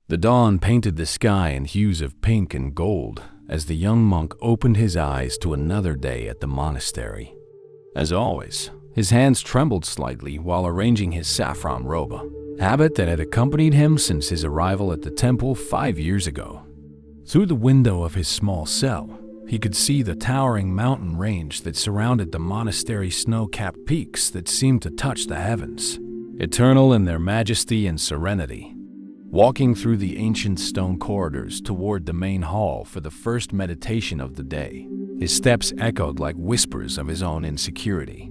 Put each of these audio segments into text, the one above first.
The dawn painted the sky in hues of pink and gold as the young monk opened his eyes to another day at the monastery. As always, his hands trembled slightly while arranging his saffron robe, a habit that had accompanied him since his arrival at the temple 5 years ago. Through the window of his small cell, he could see the towering mountain range that surrounded the monastery's snow-capped peaks that seemed to touch the heavens, eternal in their majesty and serenity. Walking through the ancient stone corridors toward the main hall for the first meditation of the day, his steps echoed like whispers of his own insecurity.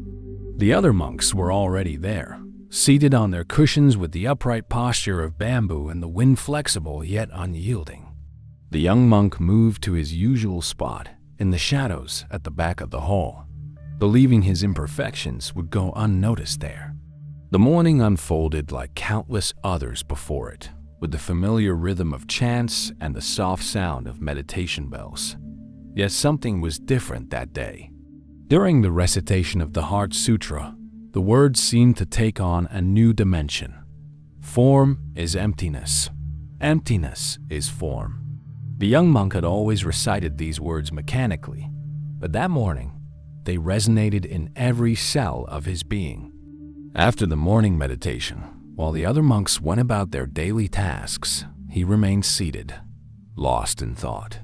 The other monks were already there, seated on their cushions with the upright posture of bamboo and the wind flexible yet unyielding. The young monk moved to his usual spot in the shadows at the back of the hall, believing his imperfections would go unnoticed there. The morning unfolded like countless others before it, with the familiar rhythm of chants and the soft sound of meditation bells. Yet something was different that day. During the recitation of the Heart Sutra, the words seemed to take on a new dimension. Form is emptiness. Emptiness is form. The young monk had always recited these words mechanically, but that morning, they resonated in every cell of his being. After the morning meditation, while the other monks went about their daily tasks, he remained seated, lost in thought.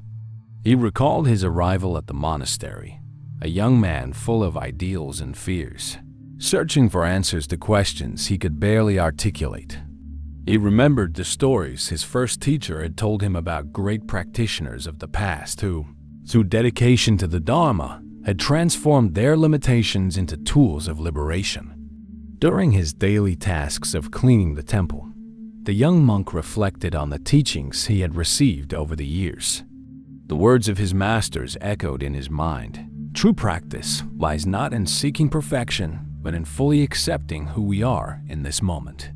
He recalled his arrival at the monastery, a young man full of ideals and fears, searching for answers to questions he could barely articulate. He remembered the stories his first teacher had told him about great practitioners of the past who, through dedication to the Dharma, had transformed their limitations into tools of liberation. During his daily tasks of cleaning the temple, the young monk reflected on the teachings he had received over the years. The words of his masters echoed in his mind. True practice lies not in seeking perfection, but in fully accepting who we are in this moment.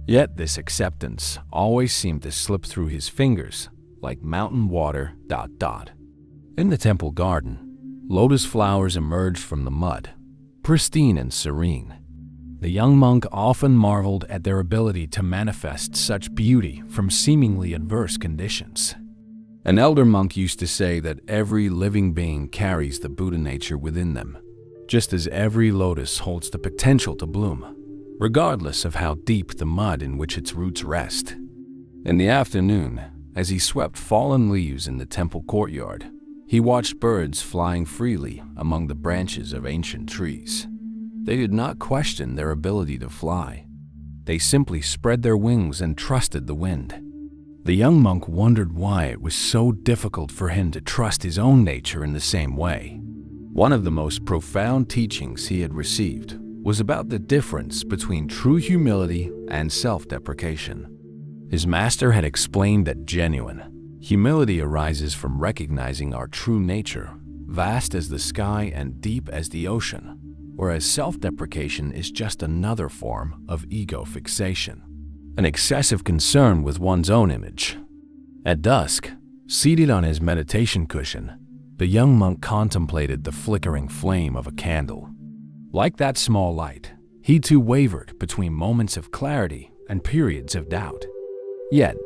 Yet this acceptance always seemed to slip through his fingers like mountain water ... In the temple garden, lotus flowers emerged from the mud, pristine and serene. The young monk often marveled at their ability to manifest such beauty from seemingly adverse conditions. An elder monk used to say that every living being carries the Buddha nature within them, just as every lotus holds the potential to bloom, regardless of how deep the mud in which its roots rest. In the afternoon, as he swept fallen leaves in the temple courtyard, he watched birds flying freely among the branches of ancient trees. They did not question their ability to fly. They simply spread their wings and trusted the wind. The young monk wondered why it was so difficult for him to trust his own nature in the same way. One of the most profound teachings he had received was about the difference between true humility and self-deprecation. His master had explained that genuine humility arises from recognizing our true nature, vast as the sky and deep as the ocean, whereas self-deprecation is just another form of ego fixation, an excessive concern with one's own image. At dusk, seated on his meditation cushion, the young monk contemplated the flickering flame of a candle. Like that small light, he too wavered between moments of clarity and periods of doubt. Yet,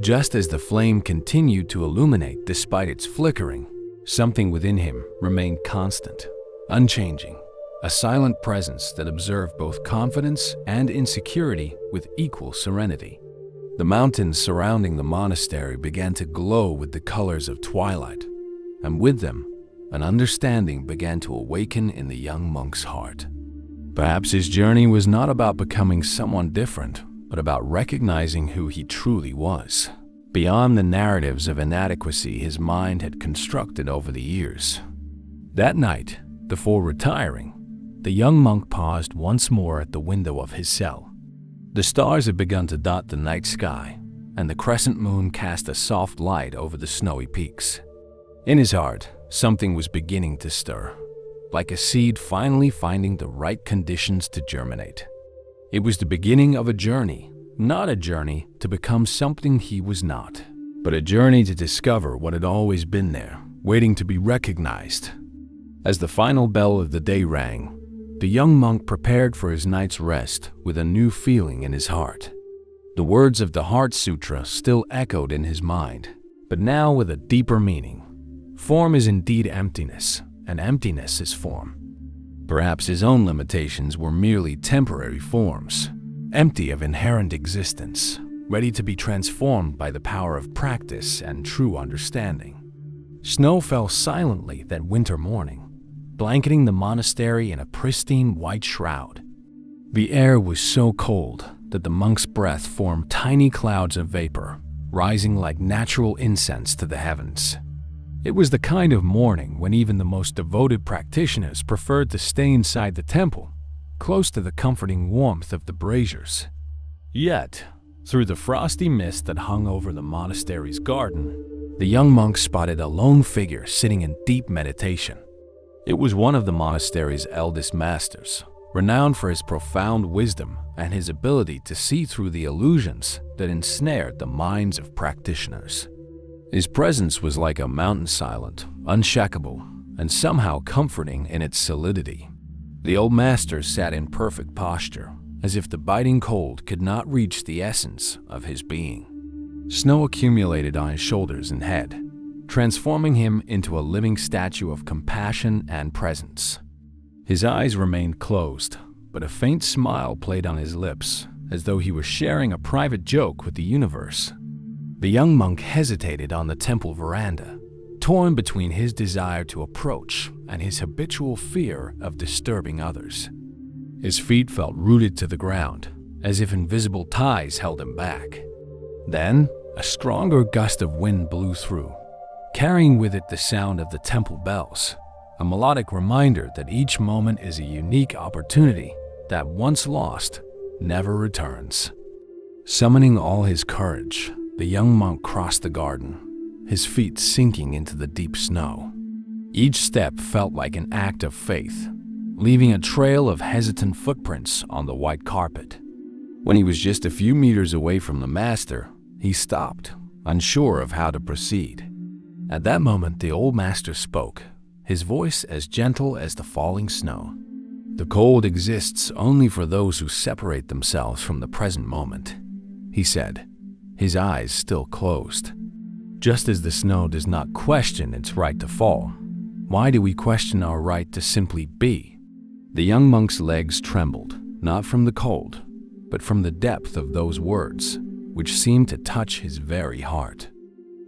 just as the flame continued to illuminate despite its flickering, something within him remained constant, unchanging, a silent presence that observed both confidence and insecurity with equal serenity. The mountains surrounding the monastery began to glow with the colors of twilight, and with them, an understanding began to awaken in the young monk's heart. Perhaps his journey was not about becoming someone different, but about recognizing who he truly was, beyond the narratives of inadequacy his mind had constructed over the years. That night, before retiring, the young monk paused once more at the window of his cell. The stars had begun to dot the night sky, and the crescent moon cast a soft light over the snowy peaks. In his heart, something was beginning to stir, like a seed finally finding the right conditions to germinate. It was the beginning of a journey, not a journey to become something he was not, but a journey to discover what had always been there, waiting to be recognized. As the final bell of the day rang, the young monk prepared for his night's rest with a new feeling in his heart. The words of the Heart Sutra still echoed in his mind, but now with a deeper meaning. Form is indeed emptiness, and emptiness is form. Perhaps his own limitations were merely temporary forms, empty of inherent existence, ready to be transformed by the power of practice and true understanding. Snow fell silently that winter morning, blanketing the monastery in a pristine white shroud. The air was so cold that the monk's breath formed tiny clouds of vapor, rising like natural incense to the heavens. It was the kind of morning when even the most devoted practitioners preferred to stay inside the temple, close to the comforting warmth of the braziers. Yet, through the frosty mist that hung over the monastery's garden, the young monk spotted a lone figure sitting in deep meditation. It was one of the monastery's eldest masters, renowned for his profound wisdom and his ability to see through the illusions that ensnared the minds of practitioners. His presence was like a mountain silent, unshakable, and somehow comforting in its solidity. The old master sat in perfect posture, as if the biting cold could not reach the essence of his being. Snow accumulated on his shoulders and head, transforming him into a living statue of compassion and presence. His eyes remained closed, but a faint smile played on his lips, as though he was sharing a private joke with the universe. The young monk hesitated on the temple veranda, torn between his desire to approach and his habitual fear of disturbing others. His feet felt rooted to the ground, as if invisible ties held him back. Then, a stronger gust of wind blew through, carrying with it the sound of the temple bells, a melodic reminder that each moment is a unique opportunity that, once lost, never returns. Summoning all his courage, the young monk crossed the garden, his feet sinking into the deep snow. Each step felt like an act of faith, leaving a trail of hesitant footprints on the white carpet. When he was just a few meters away from the master, he stopped, unsure of how to proceed. At that moment, the old master spoke, his voice as gentle as the falling snow. "The cold exists only for those who separate themselves from the present moment," he said, his eyes still closed. "Just as the snow does not question its right to fall, why do we question our right to simply be?" The young monk's legs trembled, not from the cold, but from the depth of those words, which seemed to touch his very heart.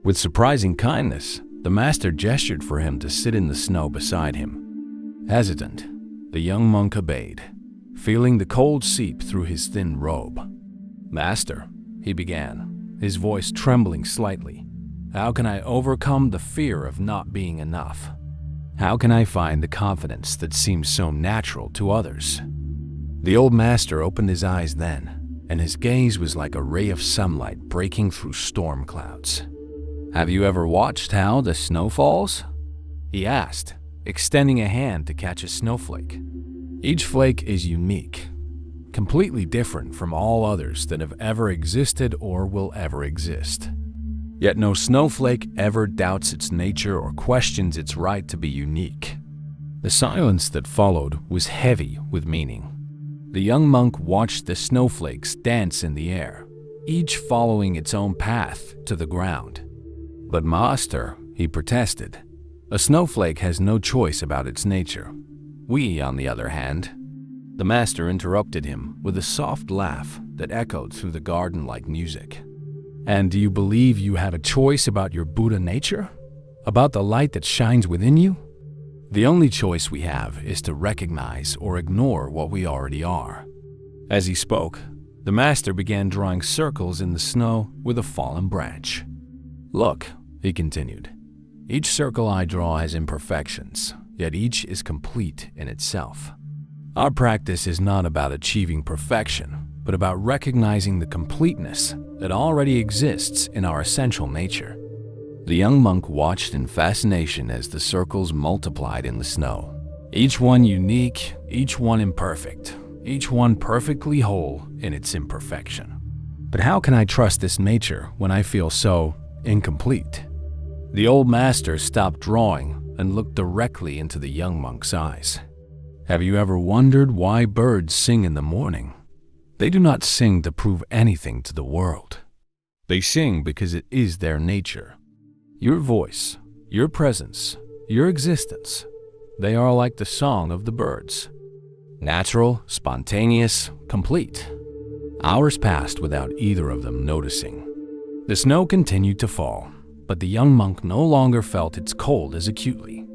With surprising kindness, the master gestured for him to sit in the snow beside him. Hesitant, the young monk obeyed, feeling the cold seep through his thin robe. "Master," he began, his voice trembling slightly, "how can I overcome the fear of not being enough? How can I find the confidence that seems so natural to others?" The old master opened his eyes then, and his gaze was like a ray of sunlight breaking through storm clouds. "Have you ever watched how the snow falls?" he asked, extending a hand to catch a snowflake. Each flake is unique, completely different from all others that have ever existed or will ever exist. Yet no snowflake ever doubts its nature or questions its right to be unique. The silence that followed was heavy with meaning. The young monk watched the snowflakes dance in the air, each following its own path to the ground. "But master," he protested, "a snowflake has no choice about its nature. We, on the other hand—" The master interrupted him with a soft laugh that echoed through the garden like music. "And do you believe you have a choice about your Buddha nature? About the light that shines within you? The only choice we have is to recognize or ignore what we already are." As he spoke, the master began drawing circles in the snow with a fallen branch. "Look," he continued, "each circle I draw has imperfections, yet each is complete in itself. Our practice is not about achieving perfection, but about recognizing the completeness that already exists in our essential nature." The young monk watched in fascination as the circles multiplied in the snow. Each one unique, each one imperfect, each one perfectly whole in its imperfection. "But how can I trust this nature when I feel so incomplete?" The old master stopped drawing and looked directly into the young monk's eyes. "Have you ever wondered why birds sing in the morning? They do not sing to prove anything to the world. They sing because it is their nature. Your voice, your presence, your existence, they are like the song of the birds. Natural, spontaneous, complete. Hours passed without either of them noticing. The snow continued to fall, but the young monk no longer felt its cold as acutely.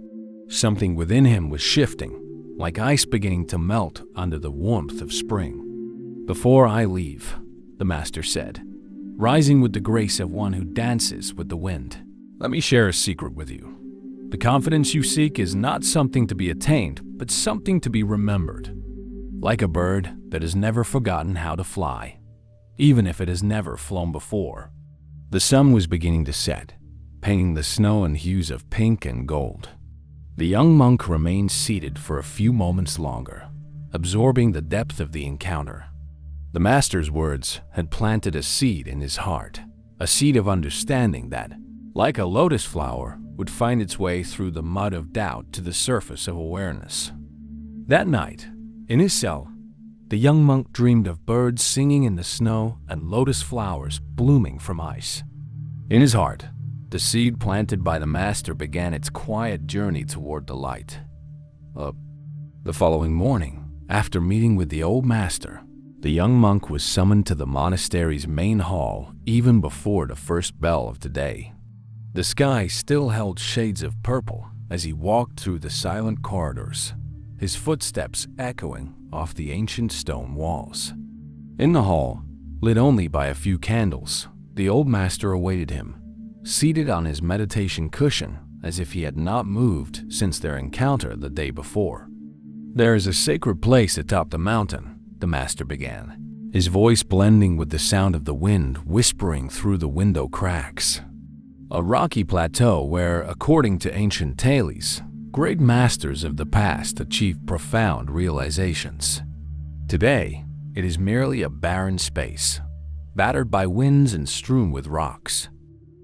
Something within him was shifting, like ice beginning to melt under the warmth of spring. "Before I leave," the master said, rising with the grace of one who dances with the wind, "let me share a secret with you. The confidence you seek is not something to be attained, but something to be remembered. Like a bird that has never forgotten how to fly, even if it has never flown before." The sun was beginning to set, painting the snow in hues of pink and gold. The young monk remained seated for a few moments longer, absorbing the depth of the encounter. The master's words had planted a seed in his heart, a seed of understanding that, like a lotus flower, would find its way through the mud of doubt to the surface of awareness. That night, in his cell, the young monk dreamed of birds singing in the snow and lotus flowers blooming from ice. In his heart, the seed planted by the master began its quiet journey toward the light. The following morning, after meeting with the old master, the young monk was summoned to the monastery's main hall even before the first bell of the day. The sky still held shades of purple as he walked through the silent corridors, his footsteps echoing off the ancient stone walls. In the hall, lit only by a few candles, the old master awaited him, seated on his meditation cushion as if he had not moved since their encounter the day before. "There is a sacred place atop the mountain," the master began, his voice blending with the sound of the wind whispering through the window cracks. "A rocky plateau where, according to ancient tales, great masters of the past achieved profound realizations. Today, it is merely a barren space, battered by winds and strewn with rocks.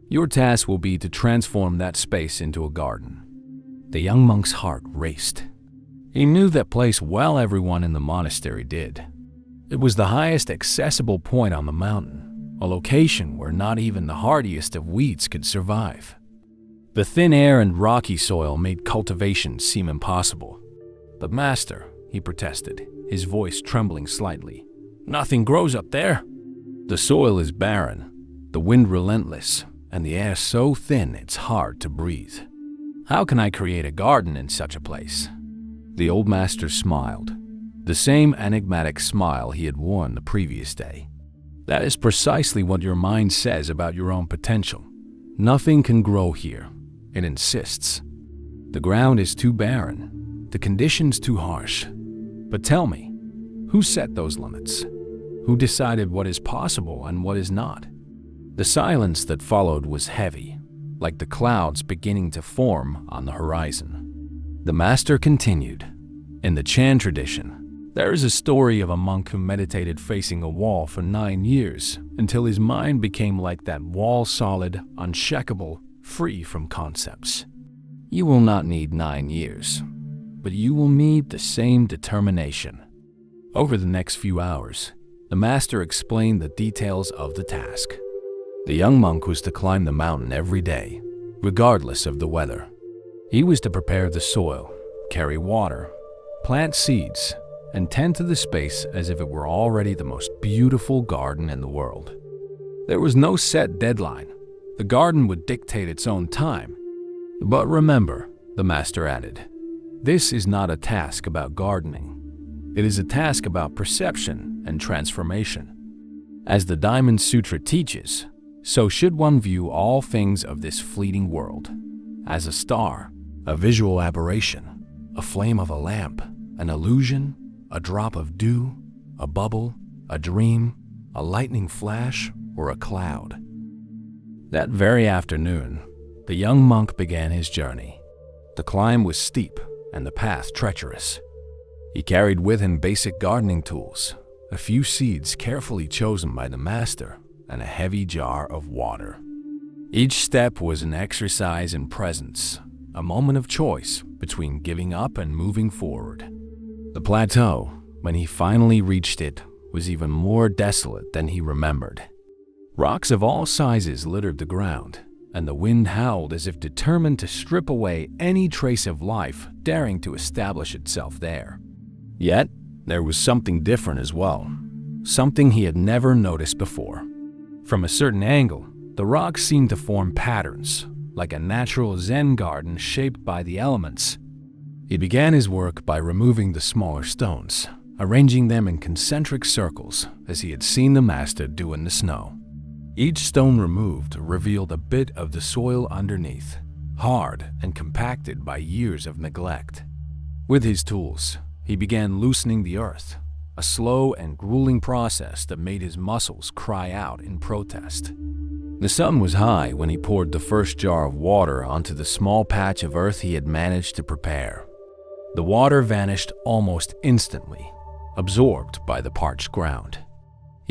Your task will be to transform that space into a garden." The young monk's heart raced. He knew that place well. Everyone in the monastery did. It was the highest accessible point on the mountain, a location where not even the hardiest of weeds could survive. The thin air and rocky soil made cultivation seem impossible. "But master," he protested, his voice trembling slightly, "nothing grows up there. The soil is barren, the wind relentless, and the air so thin it's hard to breathe. How can I create a garden in such a place?" The old master smiled, the same enigmatic smile he had worn the previous day. "That is precisely what your mind says about your own potential. Nothing can grow here, it insists. The ground is too barren, the conditions too harsh. But tell me, who set those limits? Who decided what is possible and what is not?" The silence that followed was heavy, like the clouds beginning to form on the horizon. The master continued, "In the Chan tradition, there is a story of a monk who meditated facing a wall for 9 years until his mind became like that wall, solid, unshakable, free from concepts. You will not need 9 years, but you will need the same determination." Over the next few hours, the master explained the details of the task. The young monk was to climb the mountain every day, regardless of the weather. He was to prepare the soil, carry water, plant seeds, and tend to the space as if it were already the most beautiful garden in the world. There was no set deadline. The garden would dictate its own time. "But remember," the master added, "this is not a task about gardening. It is a task about perception and transformation. As the Diamond Sutra teaches, so should one view all things of this fleeting world, as a star, a visual aberration, a flame of a lamp, an illusion, a drop of dew, a bubble, a dream, a lightning flash, or a cloud." That very afternoon, the young monk began his journey. The climb was steep and the path treacherous. He carried with him basic gardening tools, a few seeds carefully chosen by the master, and a heavy jar of water. Each step was an exercise in presence, a moment of choice between giving up and moving forward. The plateau, when he finally reached it, was even more desolate than he remembered. Rocks of all sizes littered the ground, and the wind howled as if determined to strip away any trace of life daring to establish itself there. Yet, there was something different as well, something he had never noticed before. From a certain angle, the rocks seemed to form patterns, like a natural Zen garden shaped by the elements. He began his work by removing the smaller stones, arranging them in concentric circles as he had seen the master do in the snow. Each stone removed revealed a bit of the soil underneath, hard and compacted by years of neglect. With his tools, he began loosening the earth, a slow and grueling process that made his muscles cry out in protest. The sun was high when he poured the first jar of water onto the small patch of earth he had managed to prepare. The water vanished almost instantly, absorbed by the parched ground.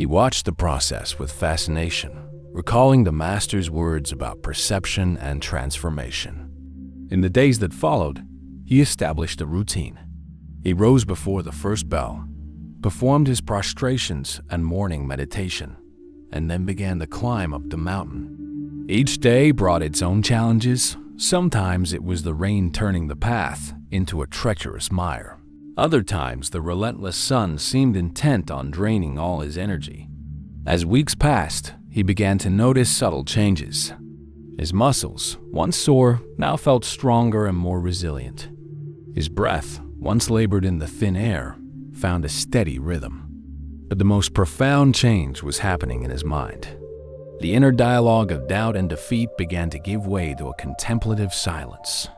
He watched the process with fascination, recalling the master's words about perception and transformation. In the days that followed, he established a routine. He rose before the first bell, performed his prostrations and morning meditation, and then began the climb up the mountain. Each day brought its own challenges. Sometimes it was the rain turning the path into a treacherous mire. Other times, the relentless sun seemed intent on draining all his energy. As weeks passed, he began to notice subtle changes. His muscles, once sore, now felt stronger and more resilient. His breath, once labored in the thin air, found a steady rhythm. But the most profound change was happening in his mind. The inner dialogue of doubt and defeat began to give way to a contemplative silence.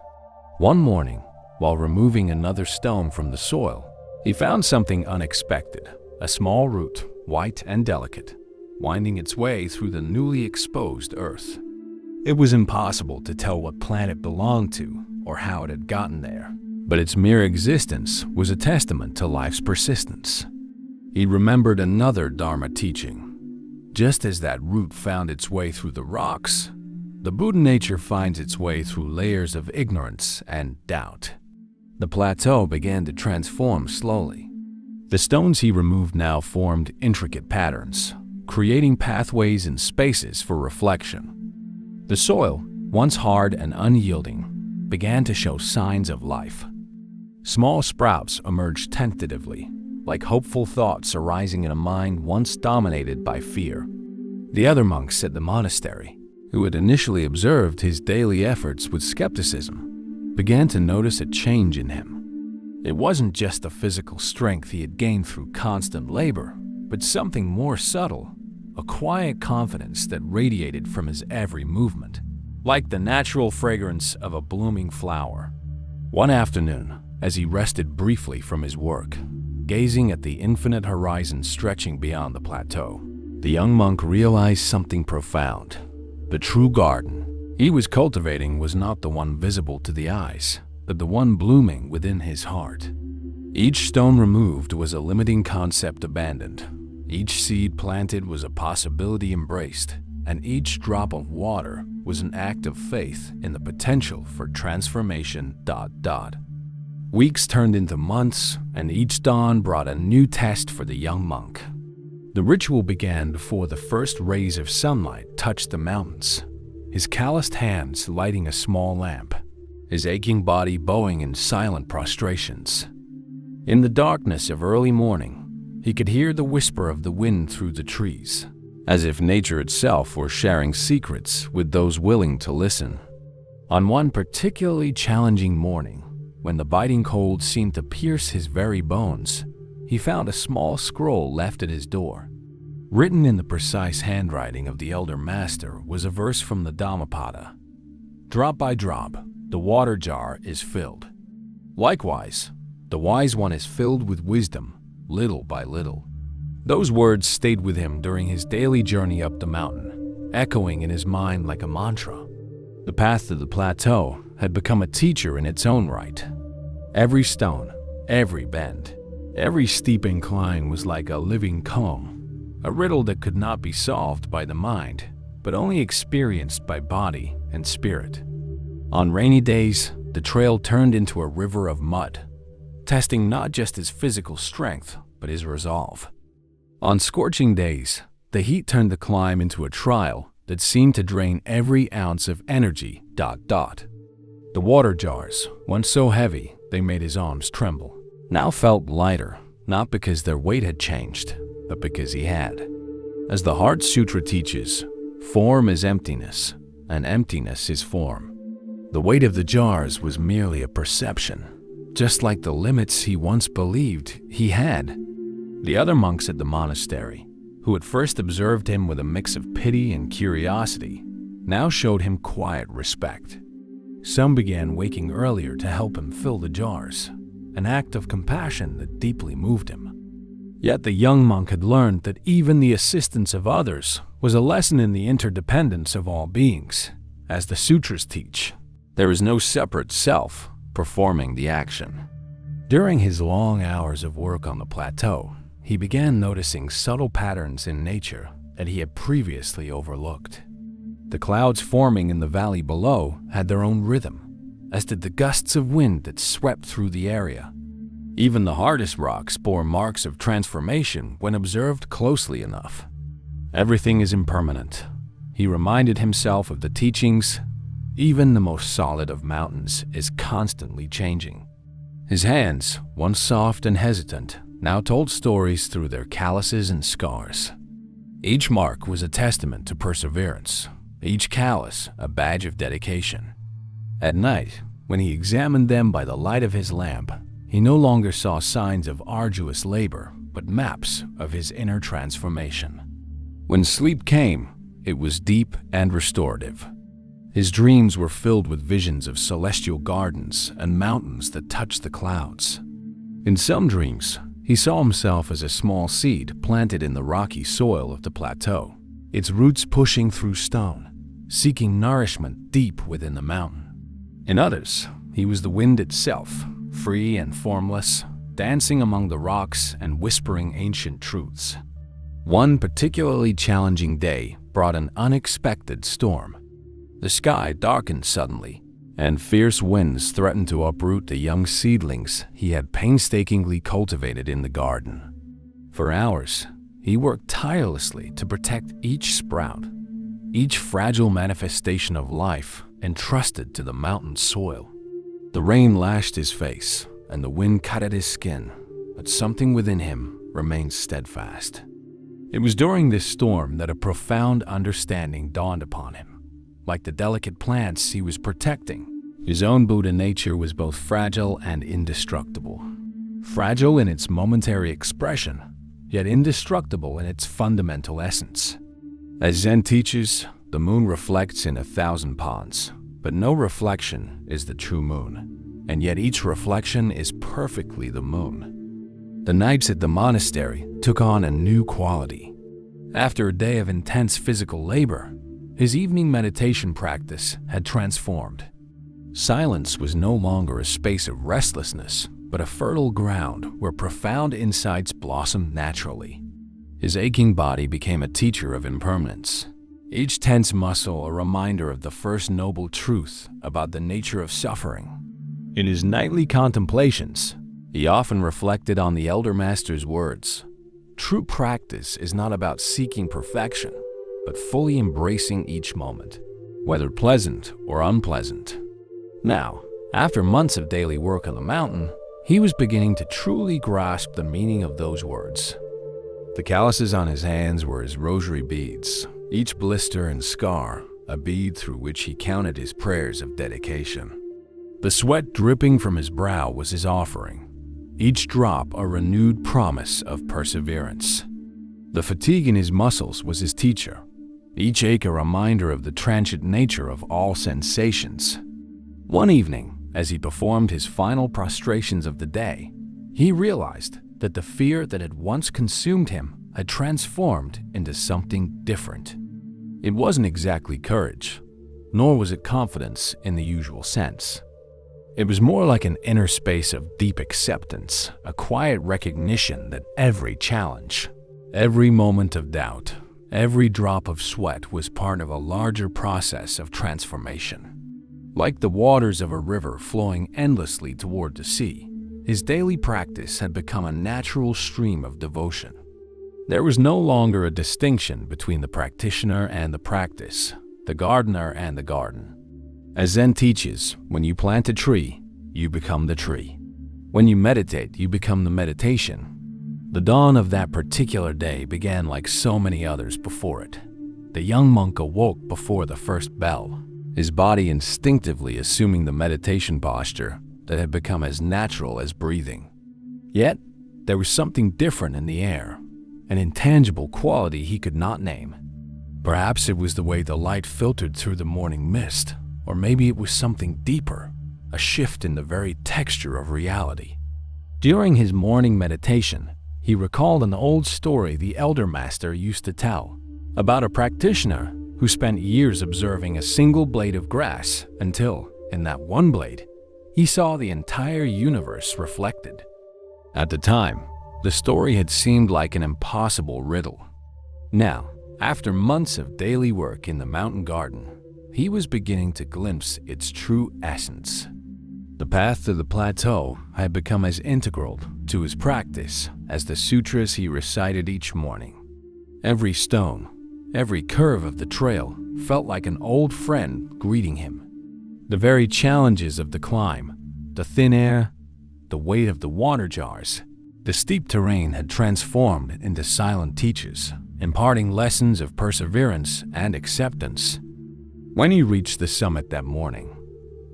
One morning, while removing another stone from the soil, he found something unexpected, a small root, white and delicate, winding its way through the newly exposed earth. It was impossible to tell what plant it belonged to or how it had gotten there, but its mere existence was a testament to life's persistence. He remembered another Dharma teaching. Just as that root found its way through the rocks, the Buddha nature finds its way through layers of ignorance and doubt. The plateau began to transform slowly. The stones he removed now formed intricate patterns, creating pathways and spaces for reflection. The soil, once hard and unyielding, began to show signs of life. Small sprouts emerged tentatively, like hopeful thoughts arising in a mind once dominated by fear. The other monks at the monastery, who had initially observed his daily efforts with skepticism, began to notice a change in him. It wasn't just the physical strength he had gained through constant labor, but something more subtle, a quiet confidence that radiated from his every movement, like the natural fragrance of a blooming flower. One afternoon, as he rested briefly from his work, gazing at the infinite horizon stretching beyond the plateau, the young monk realized something profound. The true garden he was cultivating was not the one visible to the eyes, but the one blooming within his heart. Each stone removed was a limiting concept abandoned. Each seed planted was a possibility embraced, and each drop of water was an act of faith in the potential for transformation. Weeks turned into months, and each dawn brought a new test for the young monk. The ritual began before the first rays of sunlight touched the mountains, his calloused hands lighting a small lamp, his aching body bowing in silent prostrations. In the darkness of early morning, he could hear the whisper of the wind through the trees, as if nature itself were sharing secrets with those willing to listen. On one particularly challenging morning, when the biting cold seemed to pierce his very bones, he found a small scroll left at his door. Written in the precise handwriting of the elder master was a verse from the Dhammapada. Drop by drop, the water jar is filled. Likewise, the wise one is filled with wisdom, little by little. Those words stayed with him during his daily journey up the mountain, echoing in his mind like a mantra. The path to the plateau had become a teacher in its own right. Every stone, every bend, every steep incline was like a living poem, a riddle that could not be solved by the mind, but only experienced by body and spirit. On rainy days, the trail turned into a river of mud, testing not just his physical strength, but his resolve. On scorching days, the heat turned the climb into a trial that seemed to drain every ounce of energy. The water jars, once so heavy they made his arms tremble, now felt lighter, not because their weight had changed, but because he had. As the Heart Sutra teaches, form is emptiness, and emptiness is form. The weight of the jars was merely a perception, just like the limits he once believed he had. The other monks at the monastery, who at first observed him with a mix of pity and curiosity, now showed him quiet respect. Some began waking earlier to help him fill the jars, an act of compassion that deeply moved him. Yet the young monk had learned that even the assistance of others was a lesson in the interdependence of all beings. As the sutras teach, there is no separate self performing the action. During his long hours of work on the plateau, he began noticing subtle patterns in nature that he had previously overlooked. The clouds forming in the valley below had their own rhythm, as did the gusts of wind that swept through the area. Even the hardest rocks bore marks of transformation when observed closely enough. Everything is impermanent. He reminded himself of the teachings. Even the most solid of mountains is constantly changing. His hands, once soft and hesitant, now told stories through their calluses and scars. Each mark was a testament to perseverance, each callus a badge of dedication. At night, when he examined them by the light of his lamp, he no longer saw signs of arduous labor, but maps of his inner transformation. When sleep came, it was deep and restorative. His dreams were filled with visions of celestial gardens and mountains that touched the clouds. In some dreams, he saw himself as a small seed planted in the rocky soil of the plateau, its roots pushing through stone, seeking nourishment deep within the mountain. In others, he was the wind itself, free and formless, dancing among the rocks and whispering ancient truths. One particularly challenging day brought an unexpected storm. The sky darkened suddenly, and fierce winds threatened to uproot the young seedlings he had painstakingly cultivated in the garden. For hours, he worked tirelessly to protect each sprout, each fragile manifestation of life entrusted to the mountain soil. The rain lashed his face, and the wind cut at his skin, but something within him remained steadfast. It was during this storm that a profound understanding dawned upon him. Like the delicate plants he was protecting, his own Buddha nature was both fragile and indestructible. Fragile in its momentary expression, yet indestructible in its fundamental essence. As Zen teaches, the moon reflects in 1,000 ponds, but no reflection is the true moon, and yet each reflection is perfectly the moon. The nights at the monastery took on a new quality. After a day of intense physical labor, his evening meditation practice had transformed. Silence was no longer a space of restlessness, but a fertile ground where profound insights blossomed naturally. His aching body became a teacher of impermanence. Each tense muscle a reminder of the first noble truth about the nature of suffering. In his nightly contemplations, he often reflected on the Elder Master's words. True practice is not about seeking perfection, but fully embracing each moment, whether pleasant or unpleasant. Now, after months of daily work on the mountain, he was beginning to truly grasp the meaning of those words. The calluses on his hands were his rosary beads, each blister and scar a bead through which he counted his prayers of dedication. The sweat dripping from his brow was his offering, each drop a renewed promise of perseverance. The fatigue in his muscles was his teacher, each ache a reminder of the transient nature of all sensations. One evening, as he performed his final prostrations of the day, he realized that the fear that had once consumed him had transformed into something different. It wasn't exactly courage, nor was it confidence in the usual sense. It was more like an inner space of deep acceptance, a quiet recognition that every challenge, every moment of doubt, every drop of sweat was part of a larger process of transformation. Like the waters of a river flowing endlessly toward the sea, his daily practice had become a natural stream of devotion. There was no longer a distinction between the practitioner and the practice, the gardener and the garden. As Zen teaches, when you plant a tree, you become the tree. When you meditate, you become the meditation. The dawn of that particular day began like so many others before it. The young monk awoke before the first bell, his body instinctively assuming the meditation posture that had become as natural as breathing. Yet, there was something different in the air, an intangible quality he could not name. Perhaps it was the way the light filtered through the morning mist, or maybe it was something deeper, a shift in the very texture of reality. During his morning meditation, he recalled an old story the elder master used to tell about a practitioner who spent years observing a single blade of grass until, in that one blade, he saw the entire universe reflected. At the time, the story had seemed like an impossible riddle. Now, after months of daily work in the mountain garden, he was beginning to glimpse its true essence. The path to the plateau had become as integral to his practice as the sutras he recited each morning. Every stone, every curve of the trail felt like an old friend greeting him. The very challenges of the climb, the thin air, the weight of the water jars, the steep terrain had transformed into silent teachers, imparting lessons of perseverance and acceptance. When he reached the summit that morning,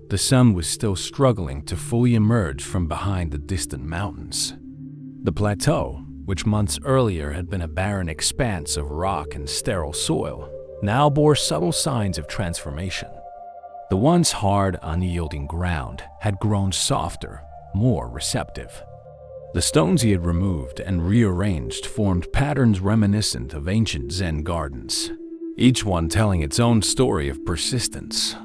the sun was still struggling to fully emerge from behind the distant mountains. The plateau, which months earlier had been a barren expanse of rock and sterile soil, now bore subtle signs of transformation. The once hard, unyielding ground had grown softer, more receptive. The stones he had removed and rearranged formed patterns reminiscent of ancient Zen gardens, each one telling its own story of persistence.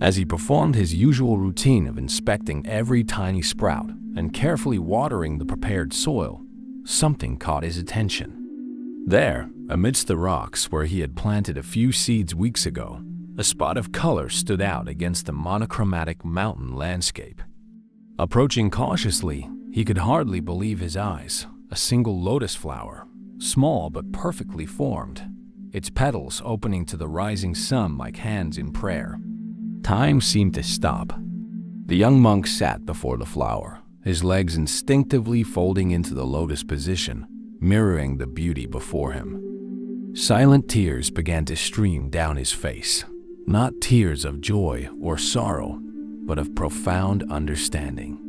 As he performed his usual routine of inspecting every tiny sprout and carefully watering the prepared soil, something caught his attention. There, amidst the rocks where he had planted a few seeds weeks ago, a spot of color stood out against the monochromatic mountain landscape. Approaching cautiously, he could hardly believe his eyes. A single lotus flower, small but perfectly formed, its petals opening to the rising sun like hands in prayer. Time seemed to stop. The young monk sat before the flower, his legs instinctively folding into the lotus position, mirroring the beauty before him. Silent tears began to stream down his face, not tears of joy or sorrow, but of profound understanding.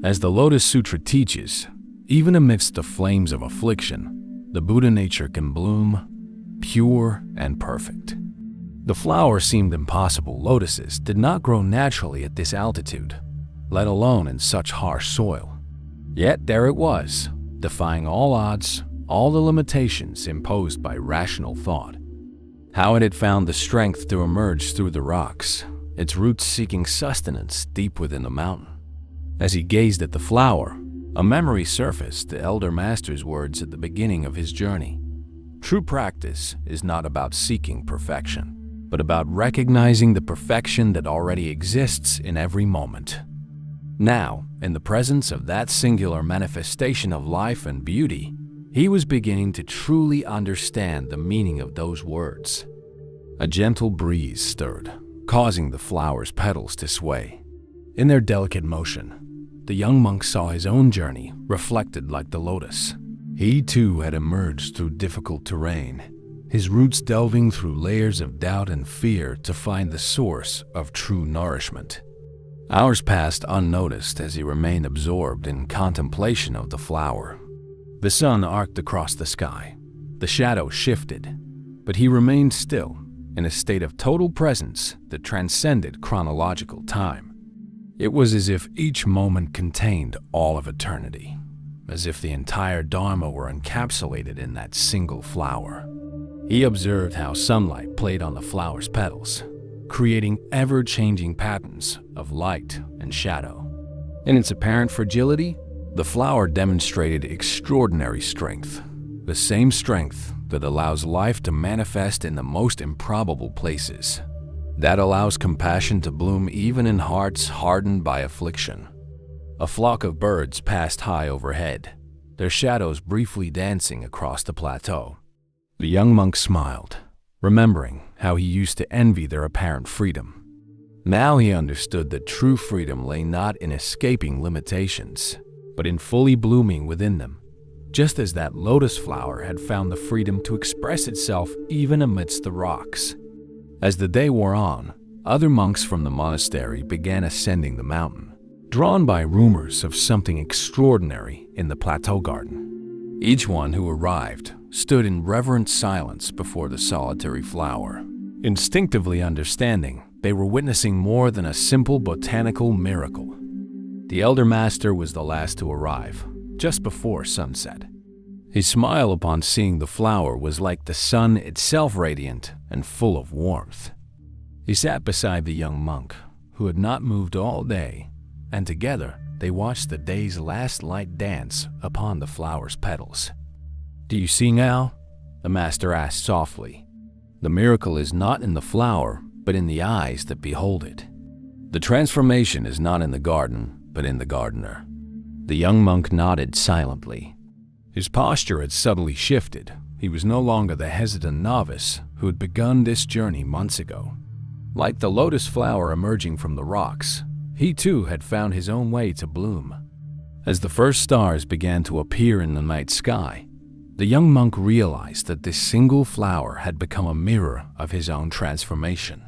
As the Lotus Sutra teaches, even amidst the flames of affliction, the Buddha nature can bloom, pure and perfect. The flower seemed impossible. Lotuses did not grow naturally at this altitude, let alone in such harsh soil. Yet there it was, defying all odds, all the limitations imposed by rational thought. How it had found the strength to emerge through the rocks, its roots seeking sustenance deep within the mountain. As he gazed at the flower, a memory surfaced, the elder master's words at the beginning of his journey. True practice is not about seeking perfection, but about recognizing the perfection that already exists in every moment. Now, in the presence of that singular manifestation of life and beauty, he was beginning to truly understand the meaning of those words. A gentle breeze stirred, causing the flower's petals to sway. In their delicate motion, the young monk saw his own journey reflected like the lotus. He too had emerged through difficult terrain, his roots delving through layers of doubt and fear to find the source of true nourishment. Hours passed unnoticed as he remained absorbed in contemplation of the flower. The sun arced across the sky. The shadow shifted, but he remained still, in a state of total presence that transcended chronological time. It was as if each moment contained all of eternity, as if the entire Dharma were encapsulated in that single flower. He observed how sunlight played on the flower's petals, creating ever-changing patterns of light and shadow. In its apparent fragility, the flower demonstrated extraordinary strength, the same strength that allows life to manifest in the most improbable places, that allows compassion to bloom even in hearts hardened by affliction. A flock of birds passed high overhead, their shadows briefly dancing across the plateau. The young monk smiled, remembering how he used to envy their apparent freedom. Now he understood that true freedom lay not in escaping limitations, but in fully blooming within them, just as that lotus flower had found the freedom to express itself even amidst the rocks. As the day wore on, other monks from the monastery began ascending the mountain, drawn by rumors of something extraordinary in the plateau garden. Each one who arrived stood in reverent silence before the solitary flower, instinctively understanding they were witnessing more than a simple botanical miracle. The elder master was the last to arrive, just before sunset. His smile upon seeing the flower was like the sun itself, radiant and full of warmth. He sat beside the young monk, who had not moved all day, and together they watched the day's last light dance upon the flower's petals. "Do you see now?" the master asked softly. "The miracle is not in the flower, but in the eyes that behold it. The transformation is not in the garden, but in the gardener." The young monk nodded silently. His posture had subtly shifted. He was no longer the hesitant novice who had begun this journey months ago. Like the lotus flower emerging from the rocks, he too had found his own way to bloom. As the first stars began to appear in the night sky, the young monk realized that this single flower had become a mirror of his own transformation.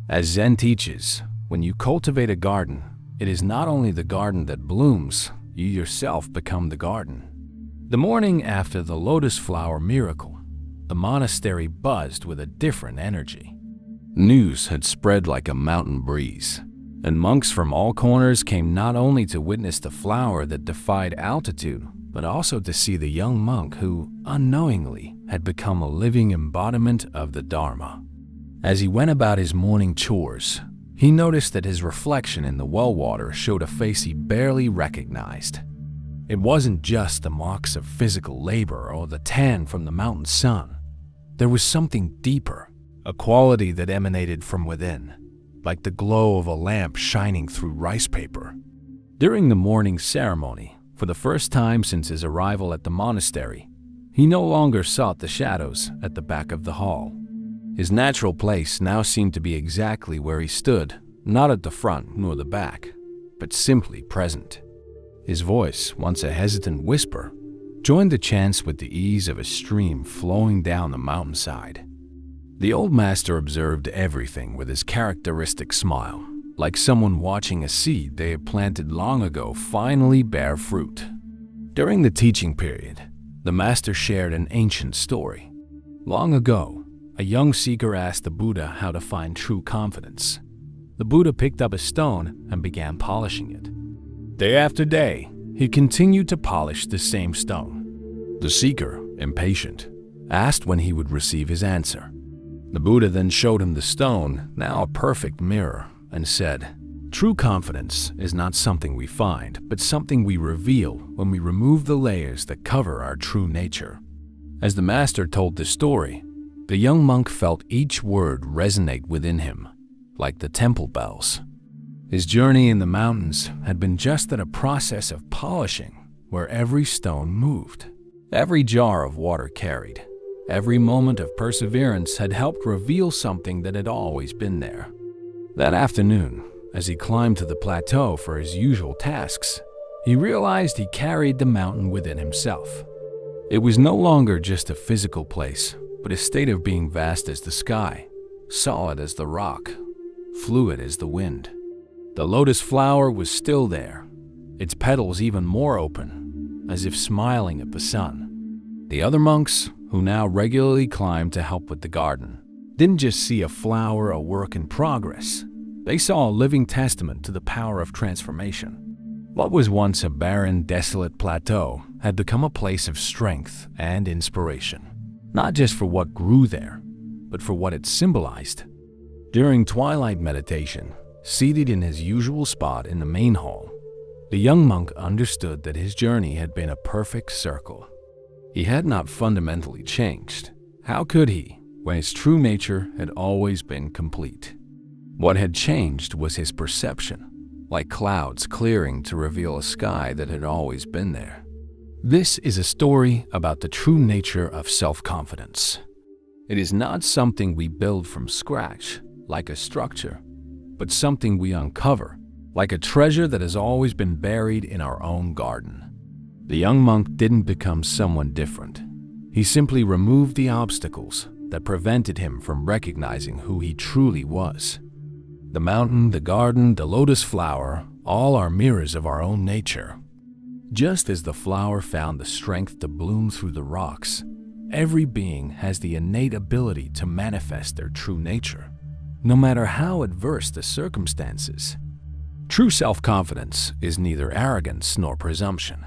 As Zen teaches, when you cultivate a garden, it is not only the garden that blooms, you yourself become the garden. The morning after the lotus flower miracle, the monastery buzzed with a different energy. News had spread like a mountain breeze, and monks from all corners came not only to witness the flower that defied altitude, but also to see the young monk who, unknowingly, had become a living embodiment of the Dharma. As he went about his morning chores, he noticed that his reflection in the well water showed a face he barely recognized. It wasn't just the marks of physical labor or the tan from the mountain sun. There was something deeper, a quality that emanated from within, like the glow of a lamp shining through rice paper. During the morning ceremony, for the first time since his arrival at the monastery, he no longer sought the shadows at the back of the hall. His natural place now seemed to be exactly where he stood, not at the front nor the back, but simply present. His voice, once a hesitant whisper, joined the chants with the ease of a stream flowing down the mountainside. The old master observed everything with his characteristic smile, like someone watching a seed they had planted long ago finally bear fruit. During the teaching period, the master shared an ancient story. Long ago, a young seeker asked the Buddha how to find true confidence. The Buddha picked up a stone and began polishing it. Day after day, he continued to polish the same stone. The seeker, impatient, asked when he would receive his answer. The Buddha then showed him the stone, now a perfect mirror, and said, "True confidence is not something we find, but something we reveal when we remove the layers that cover our true nature." As the master told the story, the young monk felt each word resonate within him, like the temple bells. His journey in the mountains had been just that, a process of polishing, where every stone moved, every jar of water carried, every moment of perseverance had helped reveal something that had always been there. That afternoon, as he climbed to the plateau for his usual tasks, he realized he carried the mountain within himself. It was no longer just a physical place, but a state of being vast as the sky, solid as the rock, fluid as the wind. The lotus flower was still there, its petals even more open, as if smiling at the sun. The other monks, who now regularly climbed to help with the garden, didn't just see a flower, a work in progress. They saw a living testament to the power of transformation. What was once a barren, desolate plateau had become a place of strength and inspiration, not just for what grew there, but for what it symbolized. During twilight meditation, seated in his usual spot in the main hall, the young monk understood that his journey had been a perfect circle. He had not fundamentally changed. How could he, when his true nature had always been complete? What had changed was his perception, like clouds clearing to reveal a sky that had always been there. This is a story about the true nature of self-confidence. It is not something we build from scratch, like a structure, but something we uncover, like a treasure that has always been buried in our own garden. The young monk didn't become someone different. He simply removed the obstacles that prevented him from recognizing who he truly was. The mountain, the garden, the lotus flower, all are mirrors of our own nature. Just as the flower found the strength to bloom through the rocks, every being has the innate ability to manifest their true nature, no matter how adverse the circumstances. True self-confidence is neither arrogance nor presumption.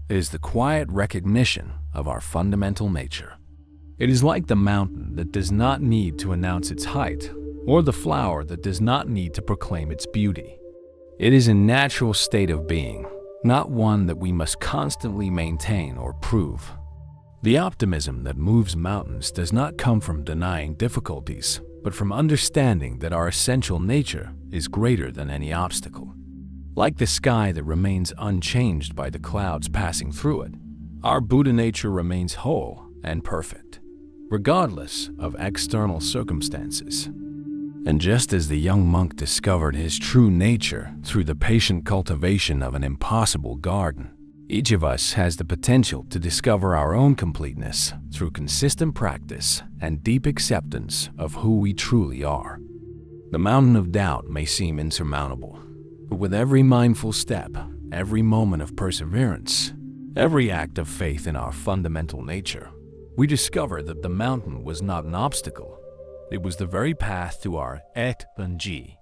It is the quiet recognition of our fundamental nature. It is like the mountain that does not need to announce its height, or the flower that does not need to proclaim its beauty. It is a natural state of being, not one that we must constantly maintain or prove. The optimism that moves mountains does not come from denying difficulties, but from understanding that our essential nature is greater than any obstacle. Like the sky that remains unchanged by the clouds passing through it, our Buddha nature remains whole and perfect, regardless of external circumstances. And just as the young monk discovered his true nature through the patient cultivation of an impossible garden, each of us has the potential to discover our own completeness through consistent practice and deep acceptance of who we truly are. The mountain of doubt may seem insurmountable, but with every mindful step, every moment of perseverance, every act of faith in our fundamental nature, we discover that the mountain was not an obstacle. It was the very path to our Enlightenment.